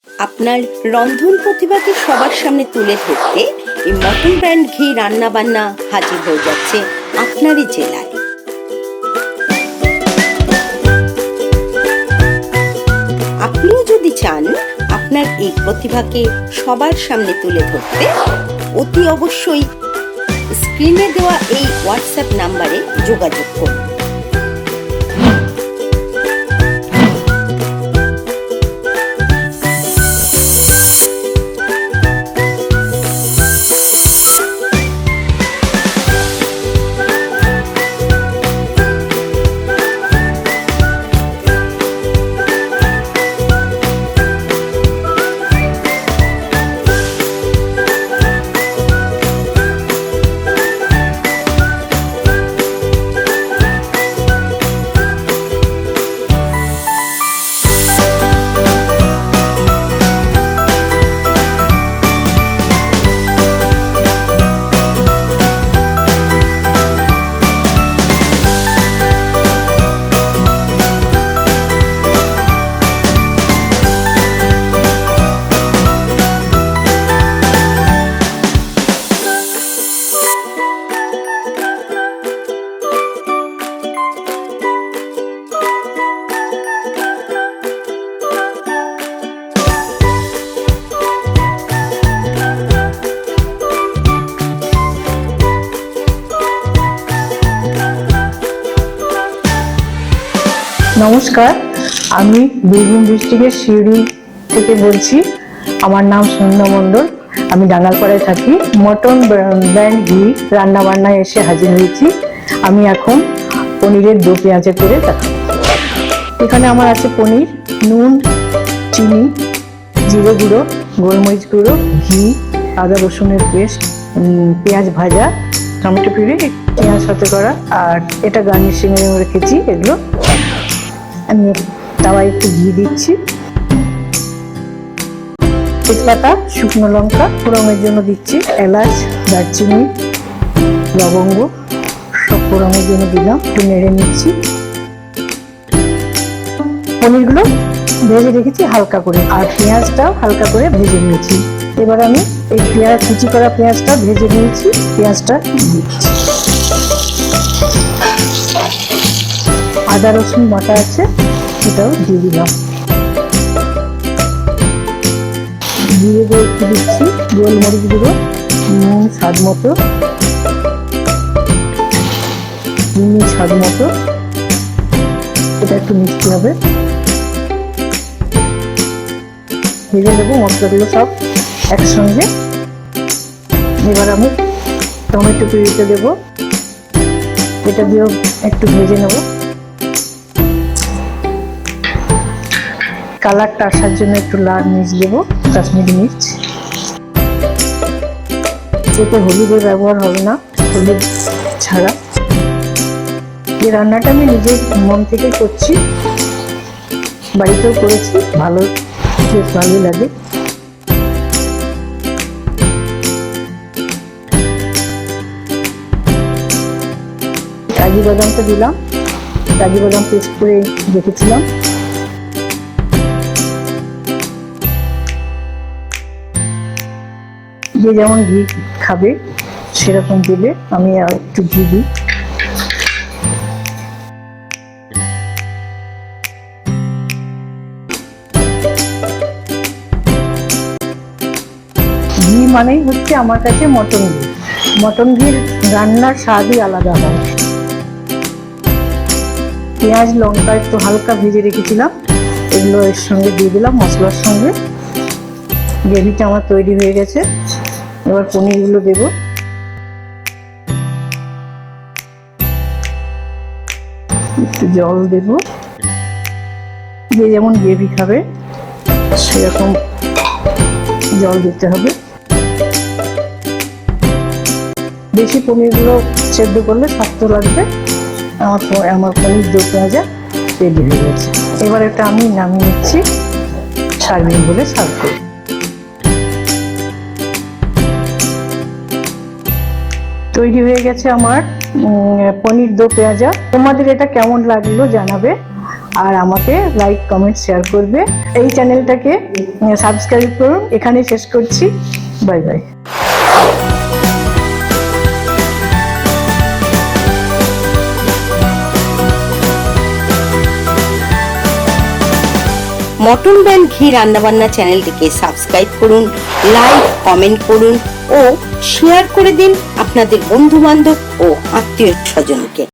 আপনার রন্ধন প্রতিভাকে সবার সামনে তুলে ধরতে এই মটন ব্র্যান্ড ঘি রান্নাবান্না হাজির হয়ে যাচ্ছে আপনারই জেলায়। আপনিও যদি চান আপনার এই প্রতিভাকে সবার সামনে তুলে ধরতে, অতি অবশ্যই স্ক্রিনে দেওয়া এই হোয়াটসঅ্যাপ নাম্বারে যোগাযোগ করুন। নমস্কার, আমি বীরভূম ডিস্ট্রিক্টের শিউরি থেকে বলছি। আমার নাম সন্ধ্যা মণ্ডল, আমি ডাঙ্গালপাড়ায় থাকি। মটন ব্র্যান্ড ঘি রান্নাবান্নায় এসে হাজির হয়েছি। আমি এখন পনিরের দো পেঁয়াজা করে দেখাবো। এখানে আমার আছে পনির, নুন, চিনি, জিরে গুঁড়ো, গোলমরিচ গুঁড়ো, ঘি, আদা রসুনের পেস্ট, পেঁয়াজ ভাজা, টমেটো পিউরি, পেঁয়াজ সাথে করা, আর এটা গার্নিশিং এ রেখেছি। এগুলো আমি তাওয়ায় একটু ঘি দিচ্ছি, তেজপাতা, শুকনো লঙ্কা ফোড়নের জন্য দিচ্ছি, এলাচ, দারচিনি, লবঙ্গ সব ফোড়নের জন্য দিলাম। একটু নেড়ে নিচ্ছি। পনিরগুলো ভেজে রেখেছি হালকা করে, আর পেঁয়াজটাও হালকা করে ভেজে নিয়েছি। এবার আমি এই পেঁয়াজ কুচি করা পেঁয়াজটা ভেজে নিয়েছি, পেঁয়াজটা দিচ্ছি। আদা রসুন বাটা আছে, এটাও দিয়ে দিলাম। জিরে গুঁড়ো একটু দিচ্ছি, গোলমরিচ গুঁড়ো, নুন স্বাদ মতো, চিনি স্বাদ মতো। এটা একটু মিষ্টি হবে। ভেজে দেবো মশলাগুলো সব একসঙ্গে। এবার আমি টমেটো পিউরিটা দেবো, এটা দিয়েও একটু ভেজে নেবো। কালারটা আসার জন্য একটু লাল মির্চ দেবো, কাশ্মীরি মির্চ। এতে হলুদের ব্যবহার হবে না, হলুদ ছাড়া। এই রান্নাটা আমি নিজের মন থেকে করছি, বাড়িতেও করেছি, বেশ ভালোই লাগে। কাজু বাদামটা দিলাম, কাজু বাদাম পেস্ট করে রেখেছিলাম। যে যেমন ঘি খাবে সেরকম দিলে আমি আর একটু ঘি দিই। ঘি মানেই হচ্ছে আমার কাছে মটন ঘি। মটন ঘির রান্নার স্বাদই আলাদা হয়। পেঁয়াজ লঙ্কা একটু হালকা ভেজে রেখেছিলাম, এগুলো এর সঙ্গে দিয়ে দিলাম মশলার সঙ্গে। গ্রেভিটা আমার তৈরি হয়ে গেছে। এবার পনিরগুলো দেবো। একটু জল দেব, যে যেমন গ্রেভি খাবে সেরকম জল দিতে হবে। বেশি পনিরগুলো সেদ্ধ করলে শক্ত লাগবে। আমার পনির দো পেঁয়াজা রেডি হয়ে গেছে। এবার এটা আমি নামিয়ে নিচ্ছি, সার্ভিং বলে সার্ভ করি। তৈরি হয়ে গেছে আমার পনির দো পেঁয়াজা। তোমাদের এটা কেমন লাগলো জানাবে। আর আমাকে লাইক কমেন্ট শেয়ার করবে। এই চ্যানেলটাকে সাবস্ক্রাইব করুন। এখানে শেষ করছি। Bye bye. মটন ব্র্যান্ড ঘি রান্নাবান্না চ্যানেলটিকে সাবস্ক্রাইব করুন, লাইক কমেন্ট করুন ও শেয়ার করে দিন আপনাদের বন্ধু বান্ধব ও আত্মীয় স্বজনকে।